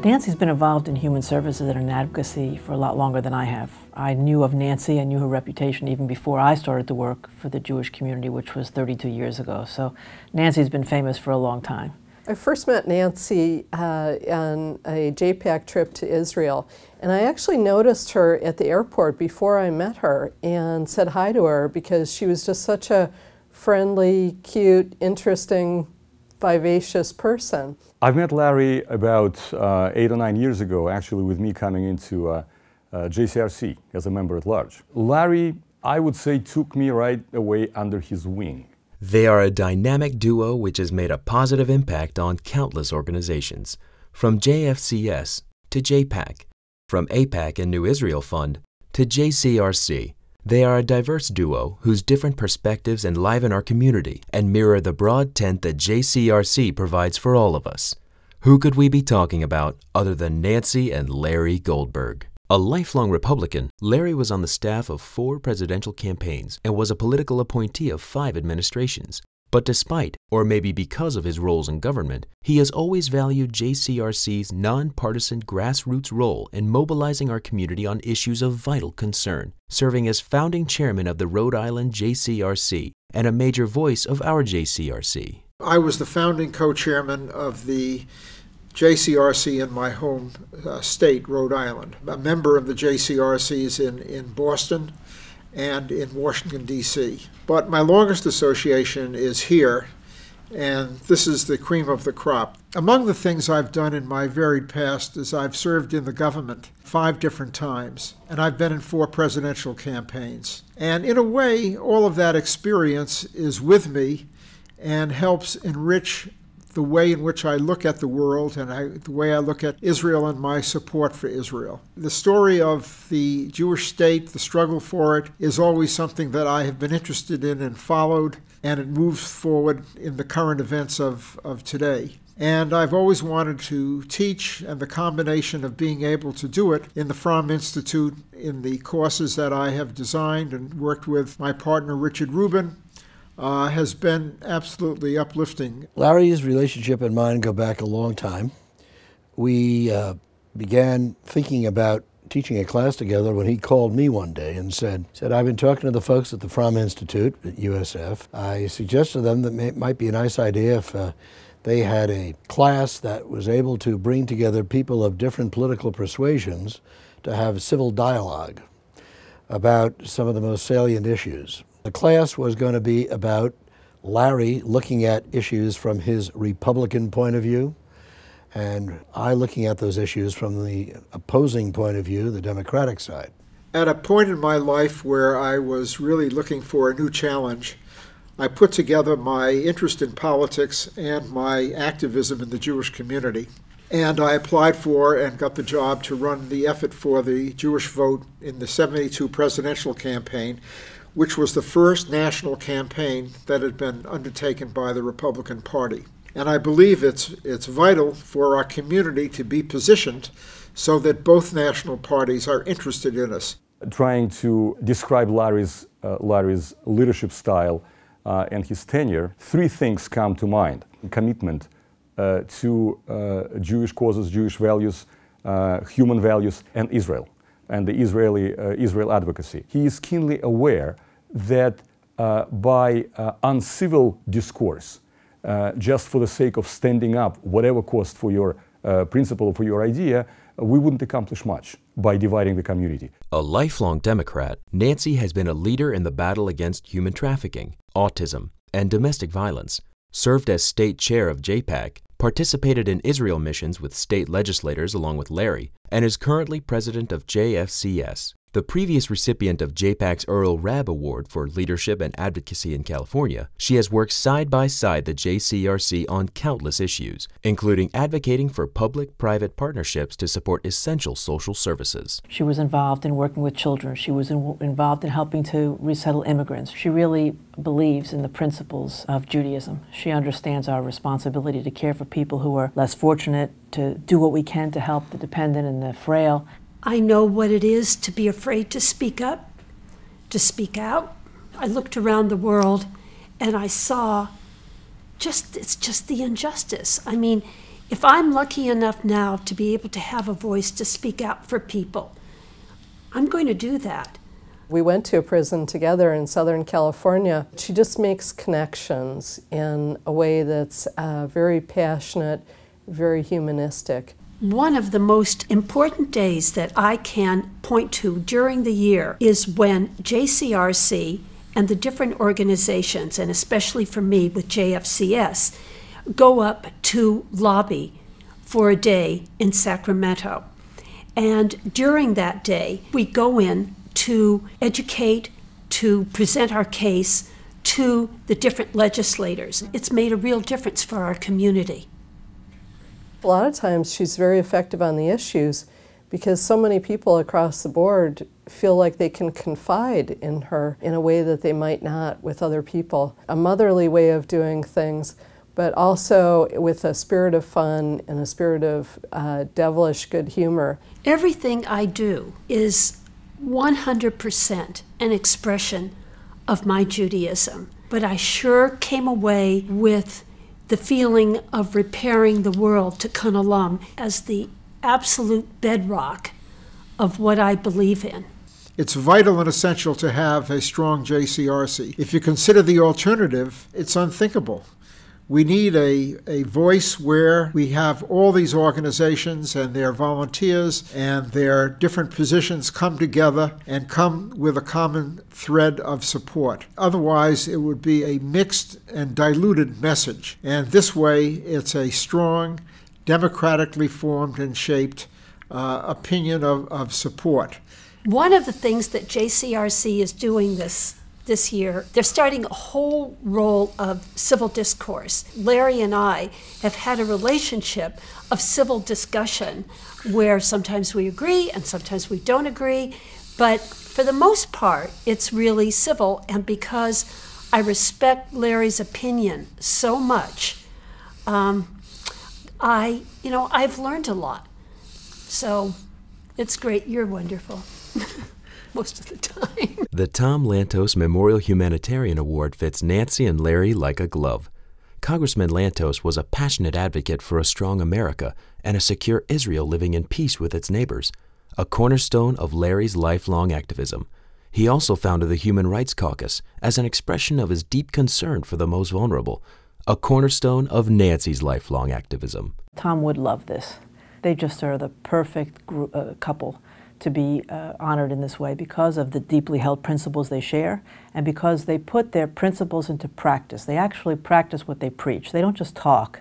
Nancy's been involved in human services and in advocacy for a lot longer than I have. I knew of Nancy, I knew her reputation even before I started to work for the Jewish community, which was 32 years ago. So Nancy's been famous for a long time. I first met Nancy on a JPAC trip to Israel, and I actually noticed her at the airport before I met her and said hi to her because she was just such a friendly, cute, interesting, vivacious person. I've met Larry about 8 or 9 years ago, actually with me coming into JCRC as a member at large. Larry, I would say, took me right away under his wing. They are a dynamic duo which has made a positive impact on countless organizations, from JFCS to JPAC, from AIPAC and New Israel Fund to JCRC. They are a diverse duo whose different perspectives enliven our community and mirror the broad tent that JCRC provides for all of us. Who could we be talking about other than Nancy and Larry Goldberg? A lifelong Republican, Larry was on the staff of 4 presidential campaigns and was a political appointee of 5 administrations. But despite, or maybe because of his roles in government, he has always valued JCRC's nonpartisan grassroots role in mobilizing our community on issues of vital concern, serving as founding chairman of the Rhode Island JCRC and a major voice of our JCRC. I was the founding co-chairman of the JCRC in my home state, Rhode Island, a member of the JCRCs in Boston and in Washington, D.C. But my longest association is here, and this is the cream of the crop. Among the things I've done in my varied past is I've served in the government 5 different times, and I've been in 4 presidential campaigns. And in a way, all of that experience is with me and helps enrich the way in which I look at the world and the way I look at Israel and my support for Israel. The story of the Jewish state, the struggle for it, is always something that I have been interested in and followed, and it moves forward in the current events of today. And I've always wanted to teach, and the combination of being able to do it in the FROMM Institute, in the courses that I have designed and worked with my partner Richard Rubin, has been absolutely uplifting. Larry's relationship and mine go back a long time. We began thinking about teaching a class together when he called me one day and said, I've been talking to the folks at the FROMM Institute at USF. I suggested to them that it might be a nice idea if they had a class that was able to bring together people of different political persuasions to have civil dialogue about some of the most salient issues. The class was going to be about Larry looking at issues from his Republican point of view, and I looking at those issues from the opposing point of view, the Democratic side. At a point in my life where I was really looking for a new challenge, I put together my interest in politics and my activism in the Jewish community. And I applied for and got the job to run the effort for the Jewish vote in the '72 presidential campaign, which was the first national campaign that had been undertaken by the Republican Party. And I believe it's vital for our community to be positioned so that both national parties are interested in us. Trying to describe Larry's leadership style and his tenure, 3 things come to mind: commitment to Jewish causes, Jewish values, human values, and Israel, and the Israel advocacy. He is keenly aware that by uncivil discourse, just for the sake of standing up, whatever cost for your principle, for your idea, we wouldn't accomplish much by dividing the community. A lifelong Democrat, Nancy has been a leader in the battle against human trafficking, autism, and domestic violence, served as state chair of JPAC, participated in Israel missions with state legislators along with Larry, and is currently president of JFCS. The previous recipient of JPAC's Earl Rabb Award for Leadership and Advocacy in California, she has worked side by side the JCRC on countless issues, including advocating for public-private partnerships to support essential social services. She was involved in working with children. She was involved in helping to resettle immigrants. She really believes in the principles of Judaism. She understands our responsibility to care for people who are less fortunate, to do what we can to help the dependent and the frail. I know what it is to be afraid to speak up, to speak out. I looked around the world and I saw it's just the injustice. I mean, if I'm lucky enough now to be able to have a voice to speak out for people, I'm going to do that. We went to a prison together in Southern California. She just makes connections in a way that's very passionate, very humanistic. One of the most important days that I can point to during the year is when JCRC and the different organizations, and especially for me with JFCS, go up to lobby for a day in Sacramento. And during that day, we go in to educate, to present our case to the different legislators. It's made a real difference for our community. A lot of times she's very effective on the issues because so many people across the board feel like they can confide in her in a way that they might not with other people. A motherly way of doing things, but also with a spirit of fun and a spirit of devilish good humor. Everything I do is 100% an expression of my Judaism, but I sure came away with the feeling of repairing the world to Kunalam as the absolute bedrock of what I believe in. It's vital and essential to have a strong JCRC. If you consider the alternative, it's unthinkable. We need a voice where we have all these organizations and their volunteers and their different positions come together and come with a common thread of support. Otherwise, it would be a mixed and diluted message. And this way, it's a strong, democratically formed and shaped opinion of support. One of the things that JCRC is doing this year, they're starting a whole role of civil discourse. Larry and I have had a relationship of civil discussion where sometimes we agree and sometimes we don't agree, but for the most part, it's really civil. And because I respect Larry's opinion so much, I've learned a lot. So it's great. You're wonderful. Most of the time. The Tom Lantos Memorial Humanitarian Award fits Nancy and Larry like a glove. Congressman Lantos was a passionate advocate for a strong America and a secure Israel living in peace with its neighbors, a cornerstone of Larry's lifelong activism. He also founded the Human Rights Caucus as an expression of his deep concern for the most vulnerable, a cornerstone of Nancy's lifelong activism. Tom would love this. They just are the perfect couple to be honored in this way because of the deeply held principles they share and because they put their principles into practice. They actually practice what they preach. They don't just talk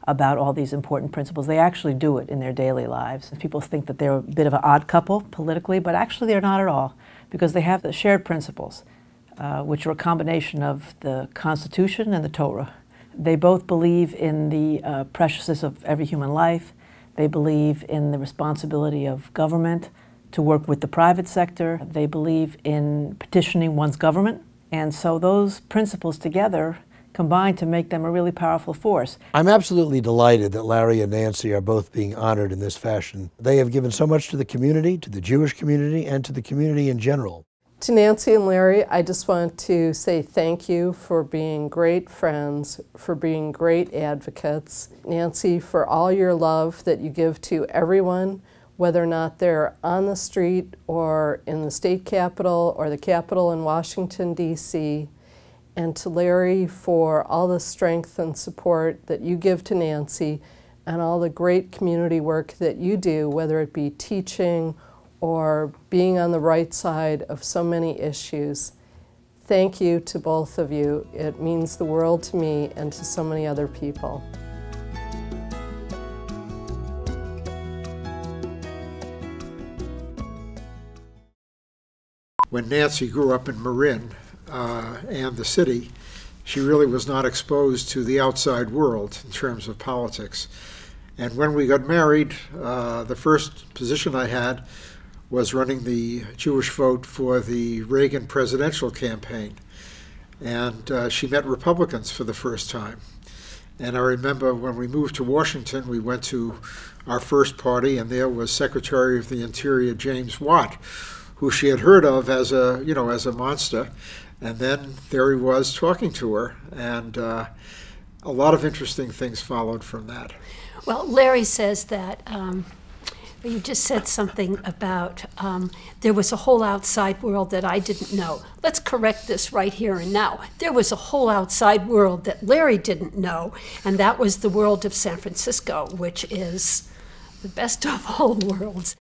about all these important principles. They actually do it in their daily lives. People think that they're a bit of an odd couple politically, but actually they're not at all because they have the shared principles, which are a combination of the Constitution and the Torah. They both believe in the preciousness of every human life. They believe in the responsibility of government to work with the private sector. They believe in petitioning one's government. And so those principles together combine to make them a really powerful force. I'm absolutely delighted that Larry and Nancy are both being honored in this fashion. They have given so much to the community, to the Jewish community, and to the community in general. To Nancy and Larry, I just want to say thank you for being great friends, for being great advocates. Nancy, for all your love that you give to everyone, whether or not they're on the street or in the state capitol or the Capitol in Washington, D.C., and to Larry for all the strength and support that you give to Nancy and all the great community work that you do, whether it be teaching or being on the right side of so many issues. Thank you to both of you. It means the world to me and to so many other people. When Nancy grew up in Marin and the city, she really was not exposed to the outside world in terms of politics. And when we got married, the first position I had was running the Jewish vote for the Reagan presidential campaign. And she met Republicans for the first time. And I remember when we moved to Washington, we went to our first party, and there was Secretary of the Interior James Watt, who she had heard of as a monster. And then there he was talking to her. And a lot of interesting things followed from that. Well, Larry says that you just said something about there was a whole outside world that I didn't know. Let's correct this right here and now. There was a whole outside world that Larry didn't know, and that was the world of San Francisco, which is the best of all worlds.